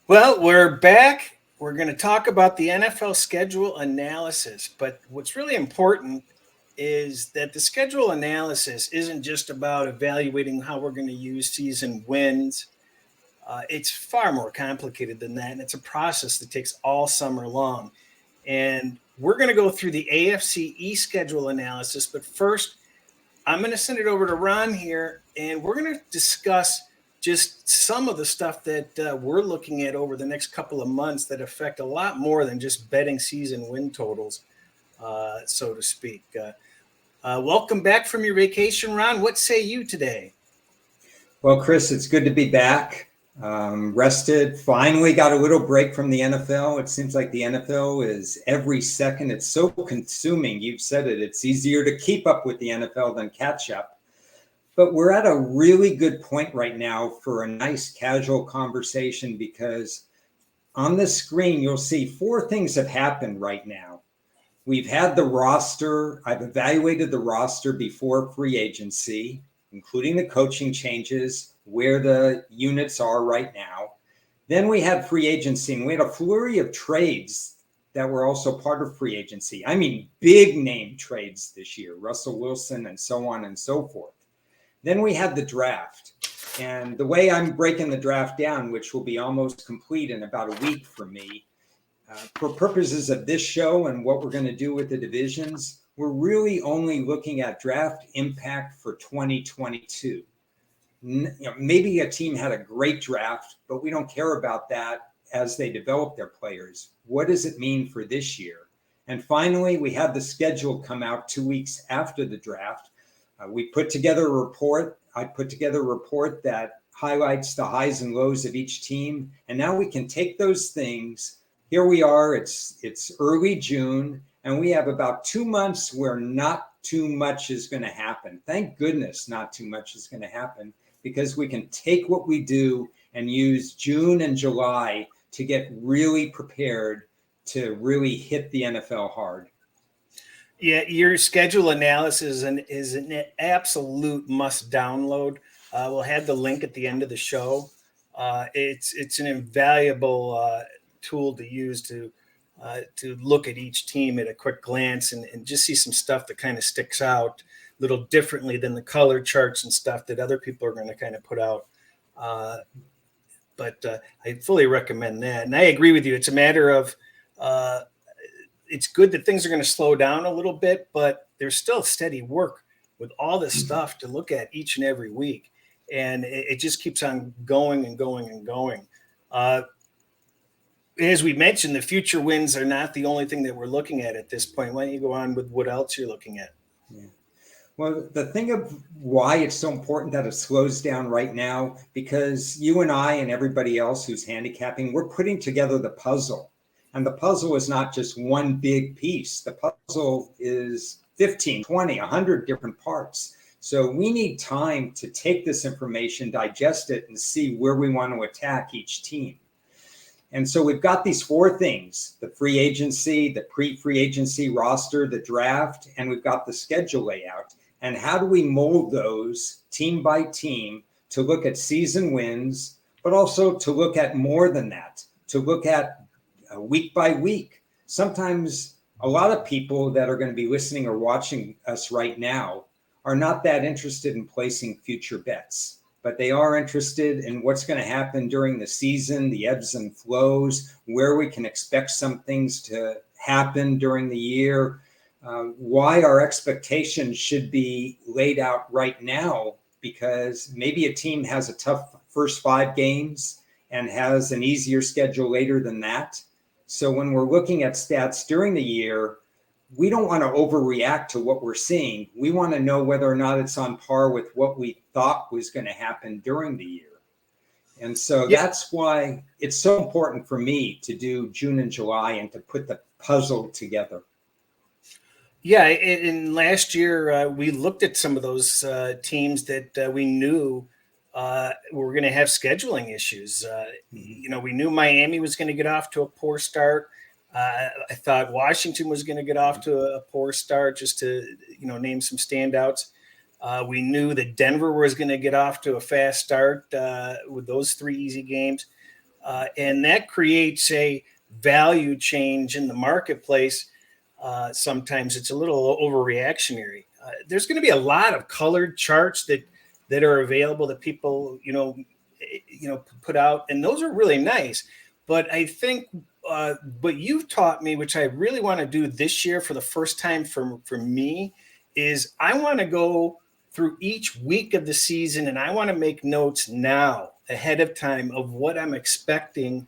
Well, we're back. We're going to talk about the NFL schedule analysis. But what's really important is that the schedule analysis isn't just about evaluating how we're going to use season wins. It's far more complicated than that. And it's a process that takes all summer long. And we're going to go through the AFC East schedule analysis. But first, I'm going to send it over to Ron here, and we're going to discuss just some of the stuff that we're looking at over the next couple of months that affect a lot more than just betting season win totals, so to speak. Welcome back from your vacation, Ron. What say you today? Well, Chris, it's good to be back. Rested, finally got a little break from the NFL. It seems like the NFL is every second. It's so consuming. You've said it. It's easier to keep up with the NFL than catch up. But we're at a really good point right now for a nice casual conversation because on the screen, you'll see four things have happened right now. We've had the roster. I've evaluated the roster before free agency, including the coaching changes, where the units are right now. Then we had free agency, and we had a flurry of trades that were also part of free agency. I mean, big name trades this year, Russell Wilson and so on and so forth. Then we had the draft. And the way I'm breaking the draft down, which will be almost complete in about a week for me, for purposes of this show and what we're going to do with the divisions, we're really only looking at draft impact for 2022. Maybe a team had a great draft, but we don't care about that as they develop their players. What does it mean for this year? And finally, we had the schedule come out 2 weeks after the draft. We put together a report. I put together a report that highlights the highs and lows of each team. And now we can take those things. Here we are. It's early June, and we have about 2 months where not too much is going to happen. Thank goodness not too much is going to happen, because we can take what we do and use June and July to get really prepared to really hit the NFL hard. Yeah, your schedule analysis is an absolute must download. We'll have the link at the end of the show. It's an invaluable tool to use to look at each team at a quick glance and just see some stuff that kind of sticks out a little differently than the color charts and stuff that other people are going to kind of put out. But I fully recommend that. And I agree with you. It's a matter of it's good that things are going to slow down a little bit, but there's still steady work with all this stuff to look at each and every week. And it just keeps on going and going and going. As we mentioned, the future wins are not the only thing that we're looking at this point. Why don't you go on with what else you're looking at? Yeah. Well, the thing of why it's so important that it slows down right now, because you and I and everybody else who's handicapping, we're putting together the puzzle. And the puzzle is not just one big piece. The puzzle is 15, 20, 100 different parts. So we need time to take this information, digest it, and see where we want to attack each team. And so we've got these four things: the free agency, the pre-free agency roster, the draft, and we've got the schedule layout. And how do we mold those team by team to look at season wins, but also to look at more than that, to look at week by week. Sometimes a lot of people that are going to be listening or watching us right now are not that interested in placing future bets, but they are interested in what's going to happen during the season, the ebbs and flows, where we can expect some things to happen during the year, why our expectations should be laid out right now, because maybe a team has a tough first 5 games and has an easier schedule later than that. So when we're looking at stats during the year, we don't want to overreact to what we're seeing. We want to know whether or not it's on par with what we thought was going to happen during the year. And so that's why it's so important for me to do June and July and to put the puzzle together. Yeah, in last year, we looked at some of those teams that we knew were going to have scheduling issues. We knew Miami was going to get off to a poor start. I thought Washington was going to get off to a poor start, just to, name some standouts. We knew that Denver was going to get off to a fast start with those 3 easy games. and that creates a value change in the marketplace. Sometimes it's a little overreactionary. There's going to be a lot of colored charts that are available that people put out, and those are really nice. But I think what you've taught me, which I really want to do this year for the first time for me, is I want to go through each week of the season, and I want to make notes now ahead of time of what I'm expecting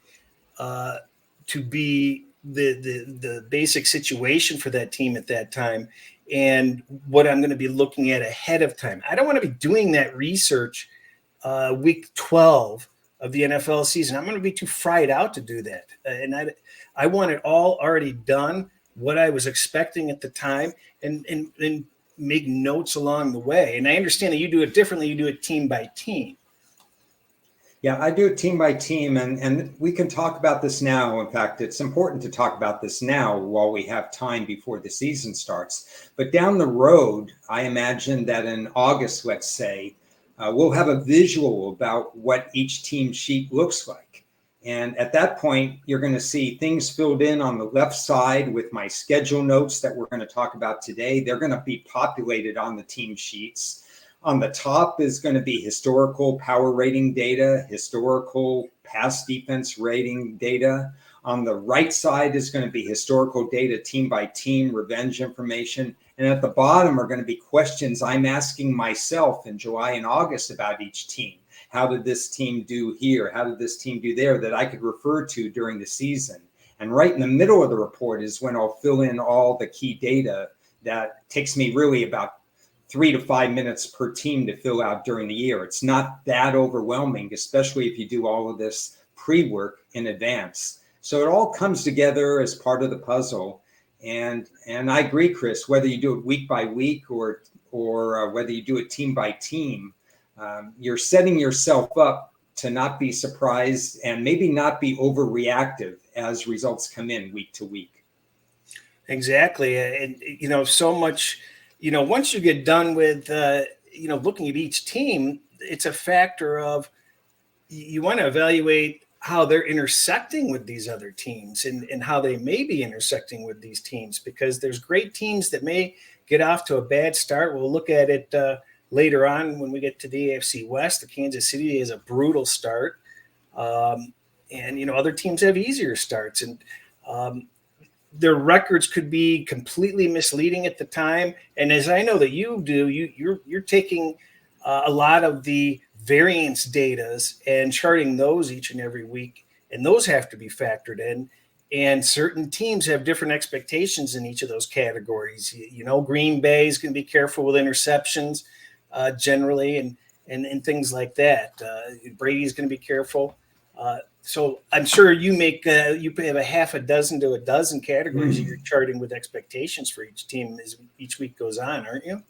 to be the basic situation for that team at that time, and what I'm going to be looking at ahead of time. I don't want to be doing that research week 12 of the NFL season. I'm going to be too fried out to do that. And I want it all already done, what I was expecting at the time, and make notes along the way. And I understand that you do it differently. You do it team by team. Yeah, I do it team by team, and we can talk about this now. In fact, it's important to talk about this now while we have time before the season starts. But down the road, I imagine that in August, let's say, we'll have a visual about what each team sheet looks like. And at that point, you're going to see things filled in on the left side with my schedule notes that we're going to talk about today. They're going to be populated on the team sheets. On the top is going to be historical power rating data, historical pass defense rating data. On the right side is going to be historical data, team by team, revenge information. And at the bottom are going to be questions I'm asking myself in July and August about each team. How did this team do here? How did this team do there, that I could refer to during the season? And right in the middle of the report is when I'll fill in all the key data that takes me really about 3 to 5 minutes per team to fill out during the year. It's not that overwhelming, especially if you do all of this pre-work in advance. So it all comes together as part of the puzzle. And I agree, Chris, whether you do it week by week or whether you do it team by team, you're setting yourself up to not be surprised and maybe not be overreactive as results come in week to week. Exactly. And, so much, once you get done with, looking at each team, it's a factor of you want to evaluate how they're intersecting with these other teams and how they may be intersecting with these teams, because there's great teams that may get off to a bad start. We'll look at it later on when we get to the AFC West. The Kansas City is a brutal start. And other teams have easier starts. And their records could be completely misleading at the time. And as I know that you do, you're taking a lot of the variance datas and charting those each and every week, and those have to be factored in. And certain teams have different expectations in each of those categories. Green Bay is going to be careful with interceptions generally, and things like that. Brady's going to be careful. So I'm sure you have a half a dozen to a dozen categories that you're charting with expectations for each team as each week goes on, aren't you?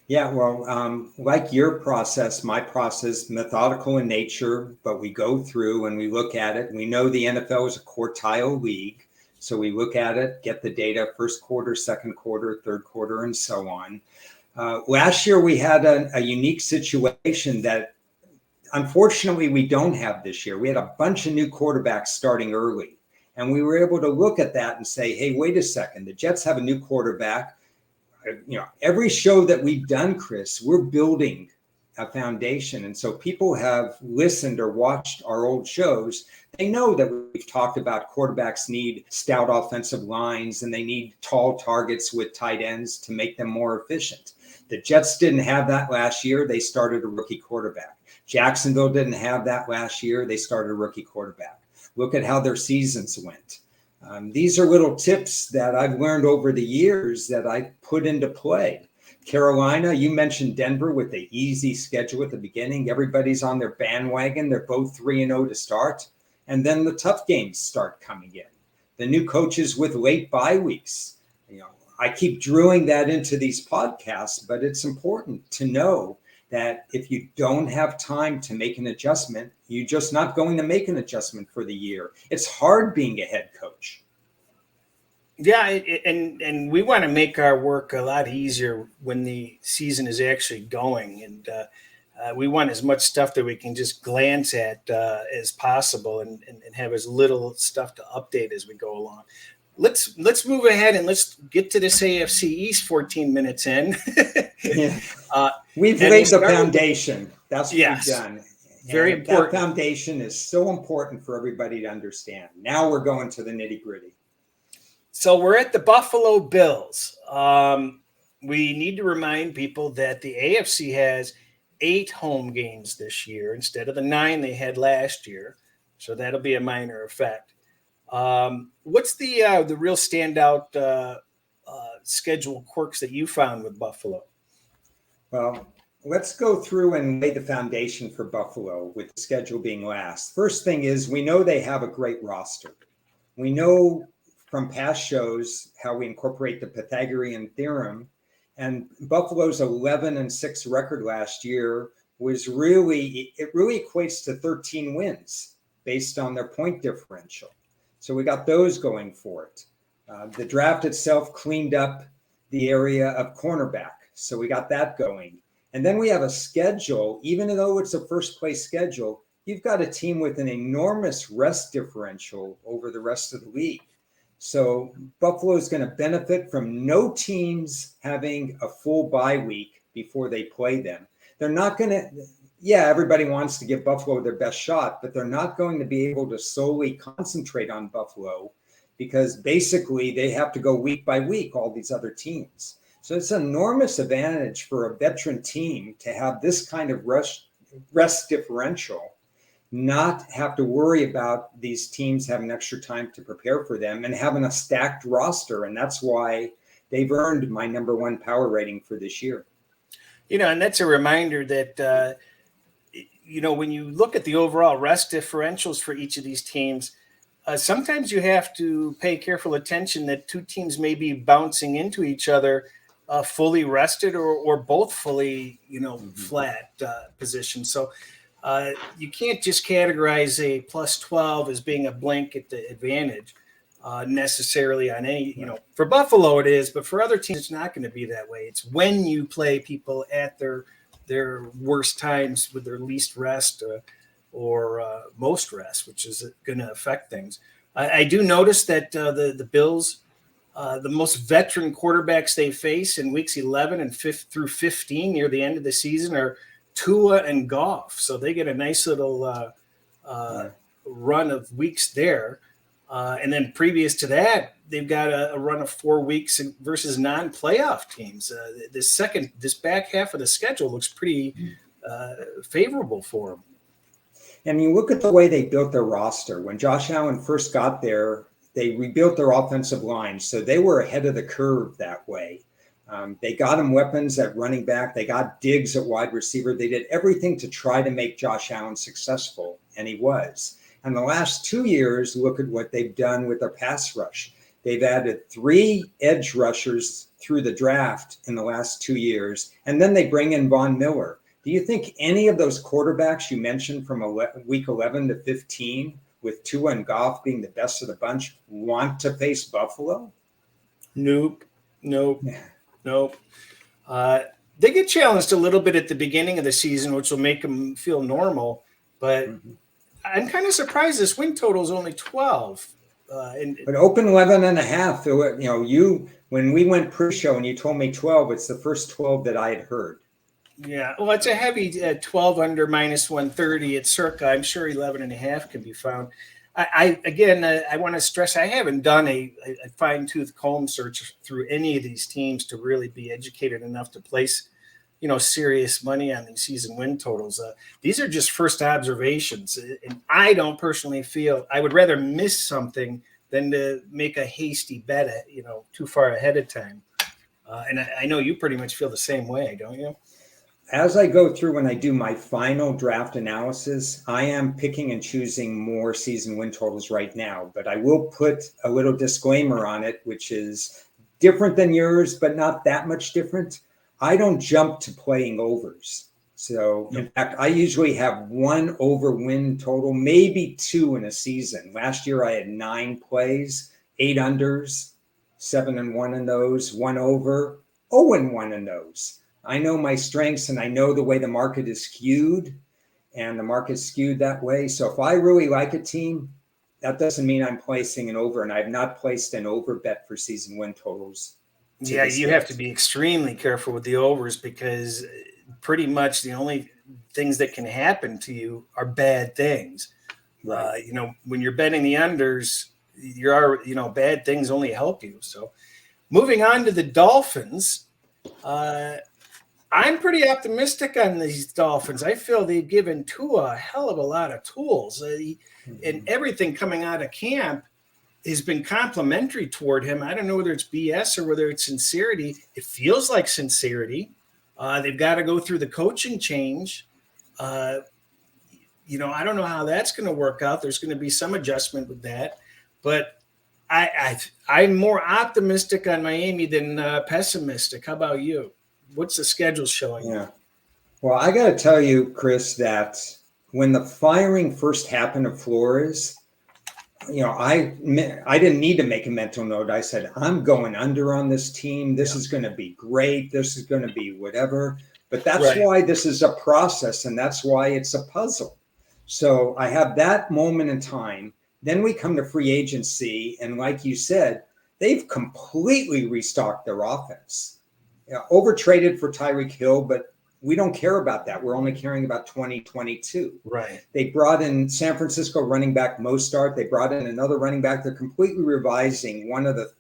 Yeah, well, like your process, my process, methodical in nature, but we go through and we look at it. We know the NFL is a quartile league. So we look at it, get the data, first quarter, second quarter, third quarter, and so on. Last year, we had a unique situation that unfortunately we don't have this year. We had a bunch of new quarterbacks starting early. And we were able to look at that and say, hey, wait a second, the Jets have a new quarterback. Every show that we've done, Chris, we're building a foundation. And so people have listened or watched our old shows. They know that we've talked about quarterbacks need stout offensive lines and they need tall targets with tight ends to make them more efficient. The Jets didn't have that last year. They started a rookie quarterback. Jacksonville didn't have that last year. They started a rookie quarterback. Look at how their seasons went. These are little tips that I've learned over the years that I put into play. Carolina, you mentioned Denver with the easy schedule at the beginning. Everybody's on their bandwagon. They're both 3-0 to start. And then the tough games start coming in. The new coaches with late bye weeks. I keep drilling that into these podcasts, but it's important to know that if you don't have time to make an adjustment, you're just not going to make an adjustment for the year. It's hard being a head coach. Yeah, and we want to make our work a lot easier when the season is actually going. And we want as much stuff that we can just glance at as possible, and have as little stuff to update as we go along. Let's move ahead and let's get to this AFC East 14 minutes in. Yeah. We've laid the foundation. That's what we've done. Very important. That foundation is so important for everybody to understand. Now we're going to the nitty-gritty. So we're at the Buffalo Bills. We need to remind people that the AFC has 8 home games this year instead of the 9 they had last year. So that'll be a minor effect. What's the real standout schedule quirks that you found with Buffalo? Well, let's go through and lay the foundation for Buffalo with the schedule being last. First thing is we know they have a great roster. We know from past shows how we incorporate the Pythagorean theorem, and Buffalo's 11-6 record last year was really equates to 13 wins based on their point differential. So we got those going for it. The draft itself cleaned up the area of cornerback. So we got that going. And then we have a schedule, even though it's a first place schedule, you've got a team with an enormous rest differential over the rest of the league. So Buffalo is going to benefit from no teams having a full bye week before they play them. They're not going to, everybody wants to give Buffalo their best shot, but they're not going to be able to solely concentrate on Buffalo because basically they have to go week by week, all these other teams. So it's an enormous advantage for a veteran team to have this kind of rest differential, not have to worry about these teams having extra time to prepare for them and having a stacked roster. And that's why they've earned my number 1 power rating for this year. And that's a reminder that, when you look at the overall rest differentials for each of these teams, sometimes you have to pay careful attention that 2 teams may be bouncing into each other fully rested or both fully, flat position. So you can't just categorize a plus 12 as being a blanket advantage necessarily on any, for Buffalo it is, but for other teams, it's not going to be that way. It's when you play people at their worst times with their least rest or most rest, which is going to affect things. I do notice that the Bills, the most veteran quarterbacks they face in weeks 11 and through 15 near the end of the season are Tua and Goff. So they get a nice little run of weeks there. And then previous to that, they've got a run of 4 weeks versus non-playoff teams. This back half of the schedule looks pretty favorable for them. And you look at the way they built their roster. When Josh Allen first got there, they rebuilt their offensive line. So they were ahead of the curve that way. They got him weapons at running back. They got Diggs at wide receiver. They did everything to try to make Josh Allen successful, and he was. And the last 2 years, look at what they've done with their pass rush. They've added 3 edge rushers through the draft in the last 2 years, and then they bring in Von Miller. Do you think any of those quarterbacks you mentioned from week 11 to 15, with Tua and Goff being the best of the bunch, want to face Buffalo? Nope. They get challenged a little bit at the beginning of the season, which will make them feel normal. But I'm kind of surprised this win total is only 12. But open 11.5. When we went pre-show and you told me 12, it's the first 12 that I had heard. Yeah, well, it's a heavy 12 under minus 130 at circa. I'm sure 11.5 can be found. I want to stress I haven't done a fine-tooth comb search through any of these teams to really be educated enough to place, serious money on these season win totals. These are just first observations, and I don't personally feel I would rather miss something than to make a hasty bet at, too far ahead of time. And I know you pretty much feel the same way, don't you? As I go through when I do my final draft analysis, I am picking and choosing more season win totals right now, but I will put a little disclaimer on it, which is different than yours, but not that much different. I don't jump to playing overs. So in fact, I usually have 1 over win total, maybe 2 in a season. Last year I had 9 plays, 8 unders, 7-1 in those, 1 over, 0-1 in those. I know my strengths and I know the way the market is skewed, and the market's skewed that way. So if I really like a team, that doesn't mean I'm placing an over, and I've not placed an over bet for season win totals. Yeah, you have to be extremely careful with the overs because pretty much the only things that can happen to you are bad things. Right. When you're betting the unders, bad things only help you. So moving on to the Dolphins, I'm pretty optimistic on these Dolphins. I feel they've given Tua a hell of a lot of tools, and everything coming out of camp has been complimentary toward him. I don't know whether it's BS or whether it's sincerity. It feels like sincerity. They've got to go through the coaching change. I don't know how that's going to work out. There's going to be some adjustment with that, but I'm more optimistic on Miami than pessimistic. How about you? What's the schedule showing? Yeah. Well, I got to tell you, Chris, that when the firing first happened of Flores, I didn't need to make a mental note. I said, I'm going under on this team. This is going to be great. This is going to be whatever. But that's why this is a process, and that's why it's a puzzle. So I have that moment in time. Then we come to free agency, and like you said, they've completely restocked their offense. Overtraded for Tyreek Hill, but we don't care about that. We're only caring about 2022. Right. They brought in San Francisco running back Mostert. They brought in another running back. They're completely revising one of the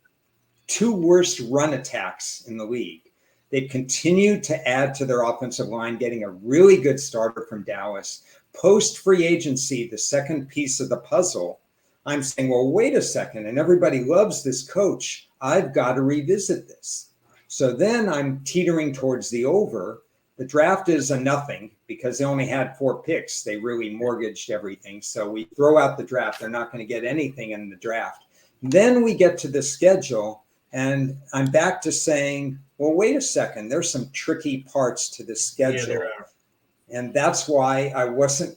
two worst run attacks in the league. They've continued to add to their offensive line, getting a really good starter from Dallas. Post free agency, the second piece of the puzzle, I'm saying, well, wait a second. And everybody loves this coach. I've got to revisit this. So then I'm teetering towards the over. The draft is a nothing because they only had 4 picks. They really mortgaged everything. So we throw out the draft. They're not going to get anything in the draft. Then we get to the schedule, and I'm back to saying, well, wait a second. There's some tricky parts to the schedule. Yeah, there are. And that's why I wasn't,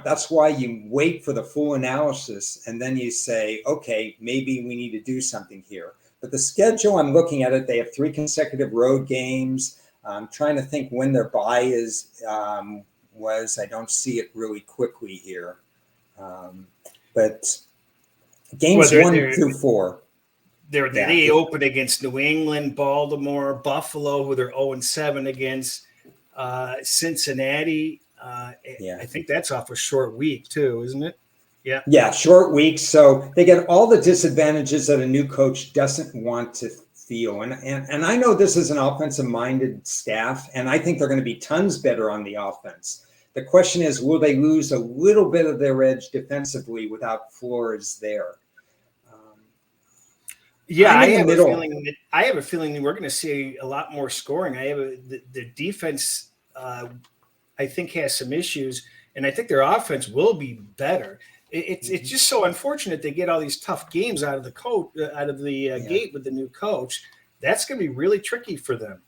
that's why you wait for the full analysis. And then you say, okay, maybe we need to do something here. But the schedule, I'm looking at it. They have 3 consecutive road games. I'm trying to think when their bye was. I don't see it really quickly here. But games 1 through 4. They open against New England, Baltimore, Buffalo, who they're 0-7 against, Cincinnati. I think that's off a short week too, isn't it? Yeah. Yeah, short weeks. So they get all the disadvantages that a new coach doesn't want to feel. And I know this is an offensive-minded staff, and I think they're going to be tons better on the offense. The question is, will they lose a little bit of their edge defensively without Flores there? I have a feeling that we're going to see a lot more scoring. The defense, I think, has some issues, and I think their offense will be better. It's just so unfortunate they get all these tough games out of the gate with the new coach. That's going to be really tricky for them.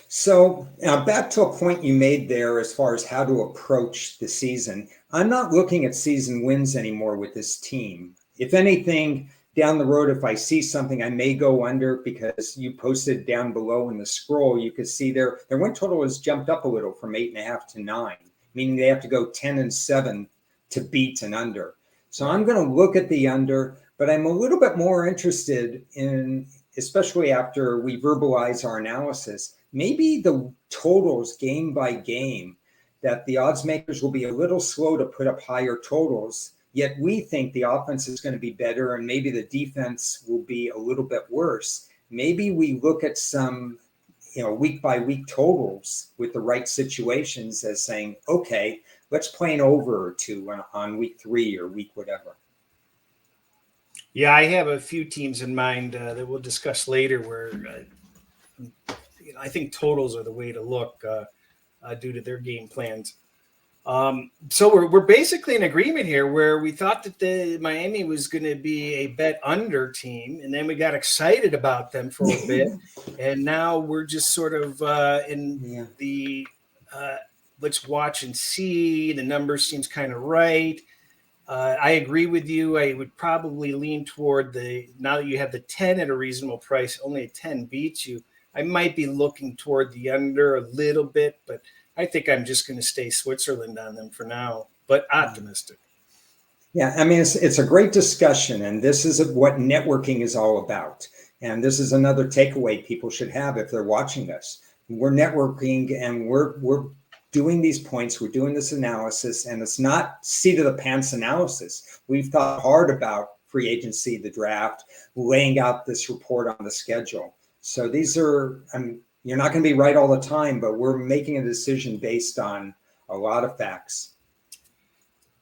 So now back to a point you made there as far as how to approach the season. I'm not looking at season wins anymore with this team. If anything, down the road, if I see something, I may go under, because you posted down below in the scroll, you could see their win total has jumped up a little from 8.5 to 9, meaning they have to go 10-7 to beat an under. So I'm going to look at the under, but I'm a little bit more interested in, especially after we verbalize our analysis, maybe the totals game by game, that the odds makers will be a little slow to put up higher totals. Yet we think the offense is going to be better, and maybe the defense will be a little bit worse. Maybe we look at some, week by week totals with the right situations as saying, okay, let's play an over or two on week 3 or week whatever. Yeah, I have a few teams in mind that we'll discuss later where I think totals are the way to look due to their game plans. So we're basically in agreement here, where we thought that the Miami was going to be a bet under team, and then we got excited about them for a bit, and now we're just sort of in the let's watch and see. The numbers seems kind of right. I agree with you. I would probably lean toward now that you have the 10 at a reasonable price, only a 10 beats you. I might be looking toward the under a little bit, but I think I'm just going to stay Switzerland on them for now, but optimistic. Yeah, I mean, it's a great discussion, and this is what networking is all about. And this is another takeaway people should have if they're watching us. We're networking, and we're doing these points, we're doing this analysis, and it's not seat of the pants analysis. We've thought hard about free agency, the draft, laying out this report on the schedule. So these are, you're not going to be right all the time, but we're making a decision based on a lot of facts.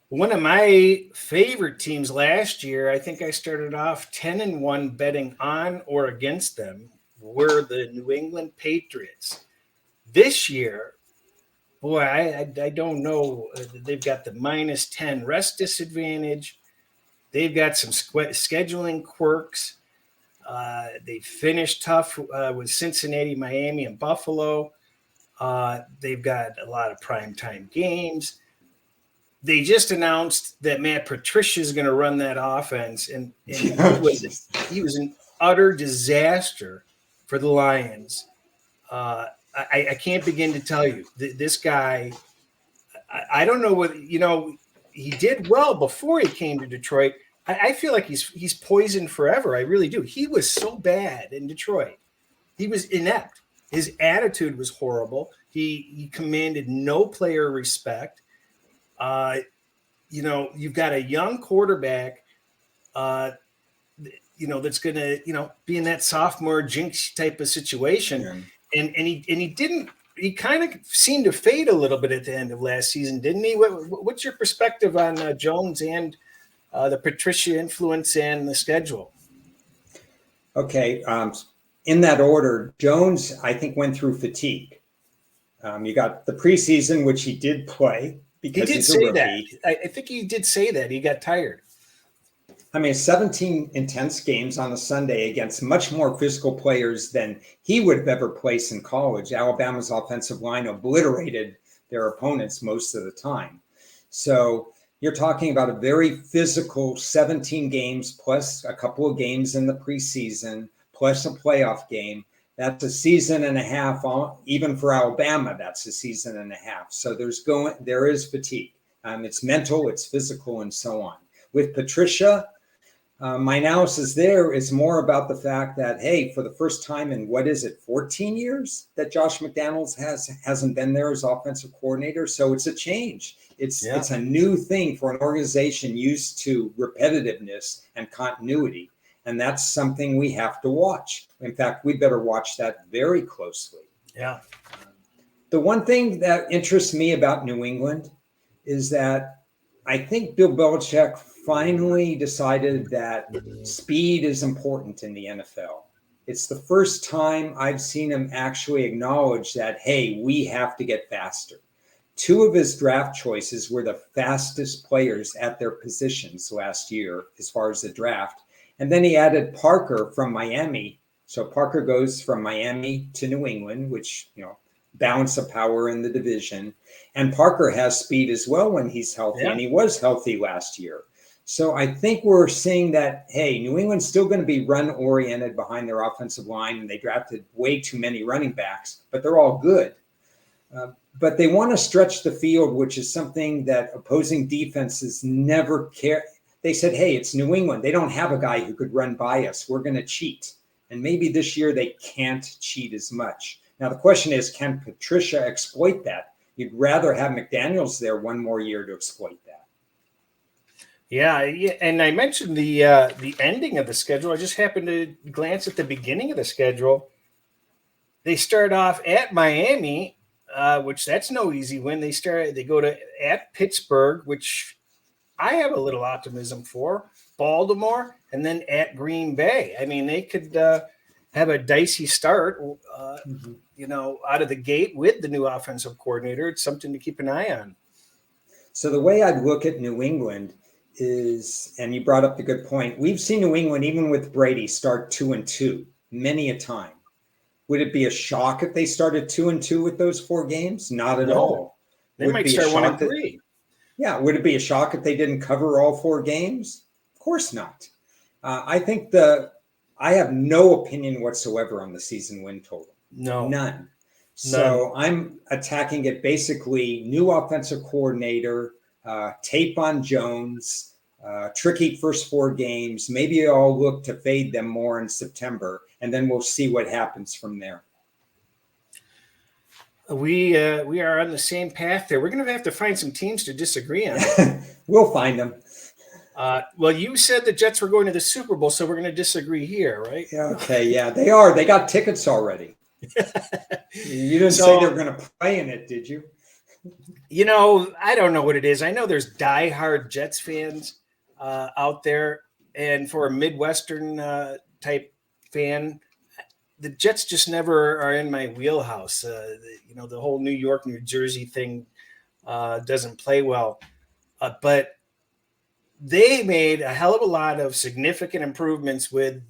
One of my favorite teams last year, I think I started off 10-1 betting on or against them, were the New England Patriots. This year, boy, I don't know. They've got the -10 rest disadvantage. They've got some scheduling quirks. They finished tough with Cincinnati, Miami, and Buffalo. They've got a lot of primetime games. They just announced that Matt Patricia is going to run that offense, and he was an utter disaster for the Lions. I can't begin to tell you. This guy, I don't know what, he did well before he came to Detroit. I feel like he's poisoned forever. I really do. He was so bad in Detroit. He was inept. His attitude was horrible. He commanded no player respect. You've got a young quarterback, that's going to, be in that sophomore jinx type of situation. Yeah. And he kind of seemed to fade a little bit at the end of last season, didn't he? What's your perspective on Jones and the Patricia influence and the schedule? Okay. In that order, Jones, I think, went through fatigue. You got the preseason, which he did play. He did say that. I think he did say that. He got tired. 17 intense games on a Sunday against much more physical players than he would have ever placed in college. Alabama's offensive line obliterated their opponents most of the time. So you're talking about a very physical 17 games plus a couple of games in the preseason, plus a playoff game. That's a season and a half. Even for Alabama, that's a season and a half. So there is fatigue. It's mental, it's physical, and so on. With Patricia, my analysis there is more about the fact that, hey, for the first time in 14 years that Josh McDaniels hasn't been there as offensive coordinator. So it's a change. It's a new thing for an organization used to repetitiveness and continuity. And that's something we have to watch. In fact, we better watch that very closely. Yeah. The one thing that interests me about New England is that I think Bill Belichick finally decided that speed is important in the NFL. It's the first time I've seen him actually acknowledge that, hey, we have to get faster. Two of his draft choices were the fastest players at their positions last year as far as the draft. And then he added Parker from Miami. So Parker goes from Miami to New England, which, balance of power in the division. And Parker has speed as well when he's healthy, and he was healthy last year. So I think we're seeing that, hey, New England's still going to be run-oriented behind their offensive line, and they drafted way too many running backs, but they're all good. But they want to stretch the field, which is something that opposing defenses never care. They said, hey, it's New England. They don't have a guy who could run by us. We're going to cheat. And maybe this year they can't cheat as much. Now, the question is, can Patricia exploit that? You'd rather have McDaniels there one more year to exploit that. Yeah, and I mentioned the ending of the schedule. I just happened to glance at the beginning of the schedule. They start off at Miami, which that's no easy win. They go to at Pittsburgh, which I have a little optimism for, Baltimore, and then at Green Bay. I mean, they could have a dicey start, out of the gate with the new offensive coordinator. It's something to keep an eye on. So the way I'd look at New England is, and you brought up the good point, we've seen New England, even with Brady, start 2-2 many a time. Would it be a shock if they started 2-2 with those 4 games? Not at all. They might start 1-3. Yeah. Would it be a shock if they didn't cover all 4 games? Of course not. I think I have no opinion whatsoever on the season win total. No, None. none. So I'm attacking it basically new offensive coordinator, tape on Jones, tricky first 4 games. Maybe I'll look to fade them more in September, and then we'll see what happens from there. We are on the same path there. We're going to have to find some teams to disagree on. We'll find them. Well, you said the Jets were going to the Super Bowl, so we're going to disagree here, right? Okay, yeah, they are. They got tickets already. You didn't say they were going to play in it, did you? I don't know what it is. I know there's diehard Jets fans out there, and for a Midwestern type fan, the Jets just never are in my wheelhouse. The whole New York, New Jersey thing doesn't play well, but they made a hell of a lot of significant improvements with,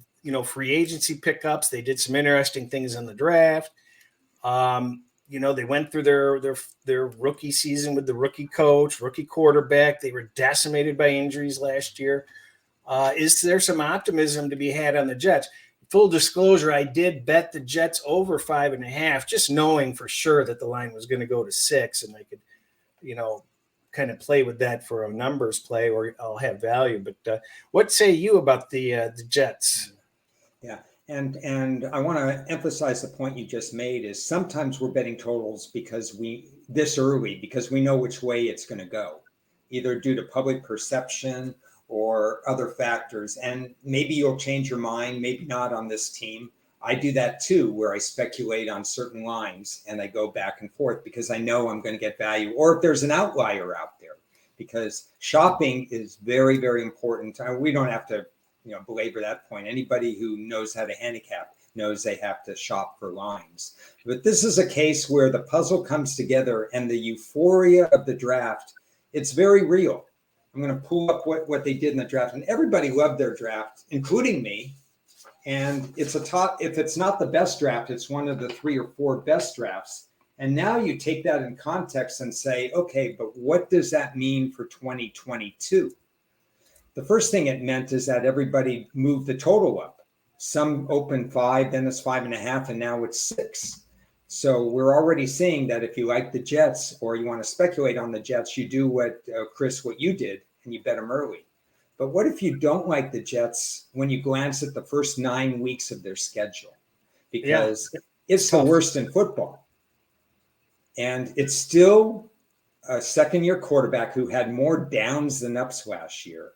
free agency pickups. They did some interesting things in the draft. They went through their rookie season with the rookie coach, rookie quarterback. They were decimated by injuries last year. Is there some optimism to be had on the Jets? Full disclosure, I did bet the Jets over 5.5, just knowing for sure that the line was going to go to 6, and I could, kind of play with that for a numbers play, or I'll have value. But what say you about the Jets? Yeah. And I want to emphasize the point you just made is sometimes we're betting totals because we know which way it's going to go, either due to public perception or other factors. And maybe you'll change your mind, maybe not on this team. I do that too, where I speculate on certain lines and I go back and forth because I know I'm going to get value, or if there's an outlier out there, because shopping is very, very important. We don't have to belabor that point. Anybody who knows how to handicap knows they have to shop for lines. But this is a case where the puzzle comes together and the euphoria of the draft, it's very real. I'm going to pull up what they did in the draft, and everybody loved their draft, including me. And it's if it's not the best draft, it's one of the 3 or 4 best drafts. And now you take that in context and say, okay, but what does that mean for 2022? The first thing it meant is that everybody moved the total up. Some opened 5, then it's 5.5, and now it's 6. So we're already seeing that if you like the Jets or you want to speculate on the Jets, you do what you did, and you bet them early. But what if you don't like the Jets when you glance at the first 9 weeks of their schedule? Because it's the worst in football. And it's still a second-year quarterback who had more downs than ups last year.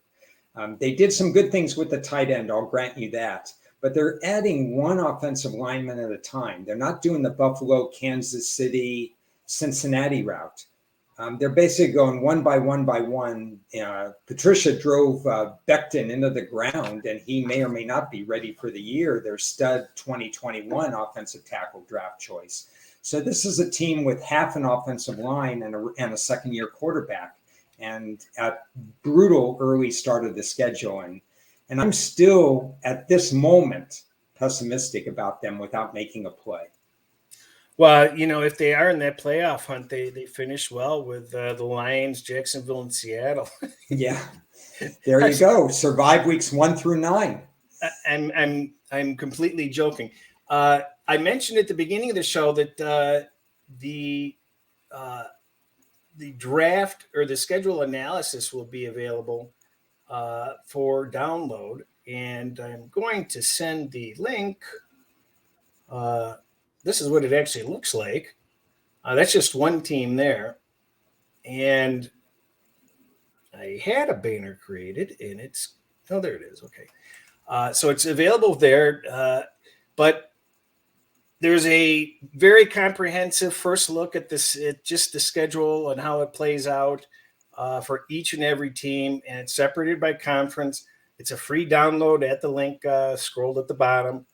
They did some good things with the tight end, I'll grant you that. But they're adding one offensive lineman at a time. They're not doing the Buffalo, Kansas City, Cincinnati route. They're basically going one by one. Patricia drove Becton into the ground, and he may or may not be ready for the year. Their stud 2021 offensive tackle draft choice. So this is a team with half an offensive line and a second-year quarterback, and at brutal early start of the schedule. And I'm still, at this moment, pessimistic about them without making a play. Well, if they are in that playoff hunt, they finish well with the Lions, Jacksonville, and Seattle. Yeah, there you go. Survive weeks 1 through 9. I'm completely joking. I mentioned at the beginning of the show that the draft or the schedule analysis will be available for download, and I'm going to send the link. This is what it actually looks like. That's just one team there. And I had a banner created, and there it is. Okay. So it's available there. But there's a very comprehensive first look at just the schedule and how it plays out for each and every team. And it's separated by conference. It's a free download at the link scrolled at the bottom.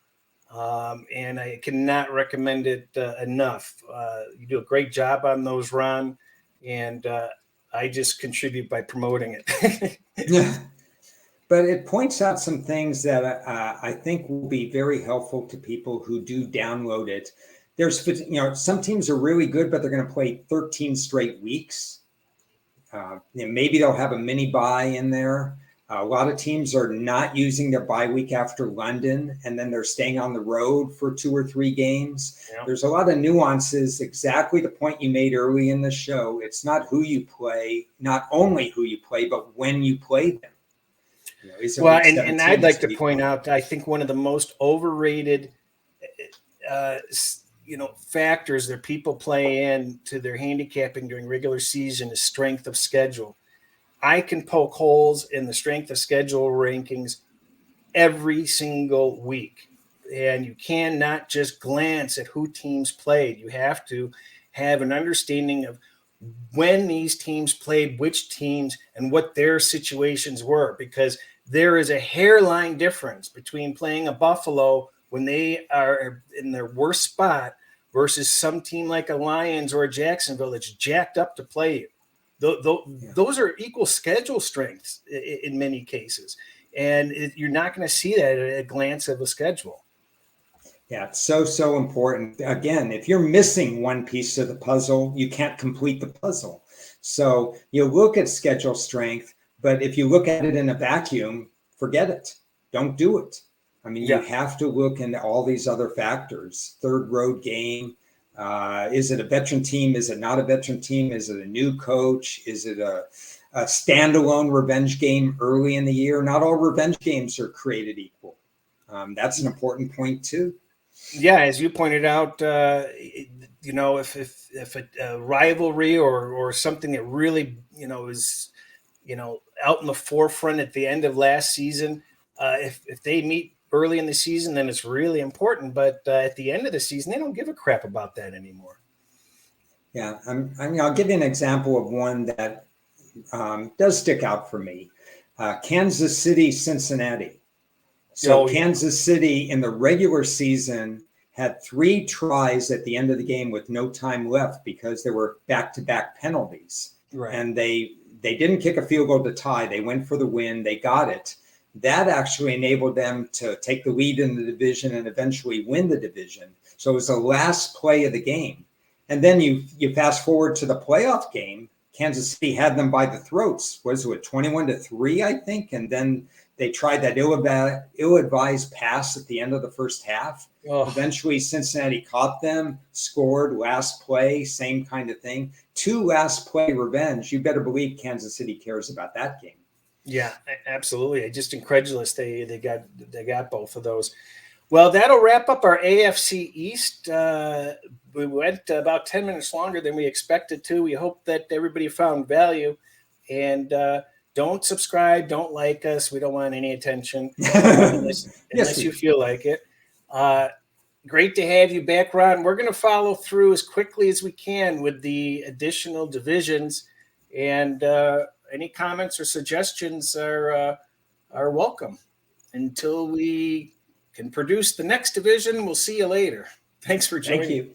And I cannot recommend it enough. You do a great job on those, Ron, and I just contribute by promoting it. Yeah. But it points out some things that I think will be very helpful to people who do download it. There's, some teams are really good, but they're going to play 13 straight weeks. Maybe they'll have a mini bye in there. A lot of teams are not using their bye week after London, and then they're staying on the road for 2 or 3 games. Yeah. There's a lot of nuances, exactly the point you made early in the show. It's not who you play, not only who you play, but when you play them. Well, and I'd like to point out, I think one of the most overrated, factors that people play in to their handicapping during regular season is strength of schedule. I can poke holes in the strength of schedule rankings every single week. And you cannot just glance at who teams played. You have to have an understanding of when these teams played which teams and what their situations were, because there is a hairline difference between playing a Buffalo when they are in their worst spot versus some team like a Lions or a Jacksonville that's jacked up to play you. Those are equal schedule strengths in many cases. And you're not going to see that at a glance of a schedule. Yeah, it's so important. Again, if you're missing one piece of the puzzle, you can't complete the puzzle. So you look at schedule strength, but if you look at it in a vacuum, forget it. Don't do it. I mean, you have to look into all these other factors. Third road game. Is it a veteran team? Is it not a veteran team? Is it a new coach? Is it a standalone revenge game early in the year? Not all revenge games are created equal. That's an important point too. Yeah, as you pointed out, if a rivalry or something that really is out in the forefront at the end of last season, if they meet early in the season, then it's really important. But at the end of the season, they don't give a crap about that anymore. Yeah, I'll give you an example of one that does stick out for me. Kansas City, Cincinnati. So Kansas City in the regular season had 3 tries at the end of the game with no time left because there were back-to-back penalties. Right. And they didn't kick a field goal to tie. They went for the win. They got it. That actually enabled them to take the lead in the division and eventually win the division. So it was the last play of the game. And then you fast forward to the playoff game. Kansas City had them by the throats. Was it 21-3, I think? And then they tried that ill-advised pass at the end of the first half. Oh. Eventually, Cincinnati caught them, scored last play, same kind of thing. 2 last play revenge. You better believe Kansas City cares about that game. Yeah, absolutely. Just incredulous they got both of those. Well, that'll wrap up our AFC East. We went about 10 minutes longer than we expected to. We hope that everybody found value. And don't subscribe, don't like us. We don't want any attention unless you feel like it. Great to have you back, Ron. We're going to follow through as quickly as we can with the additional divisions. And any comments or suggestions are welcome. Until we can produce the next division, we'll see you later. Thanks for joining. Thank you.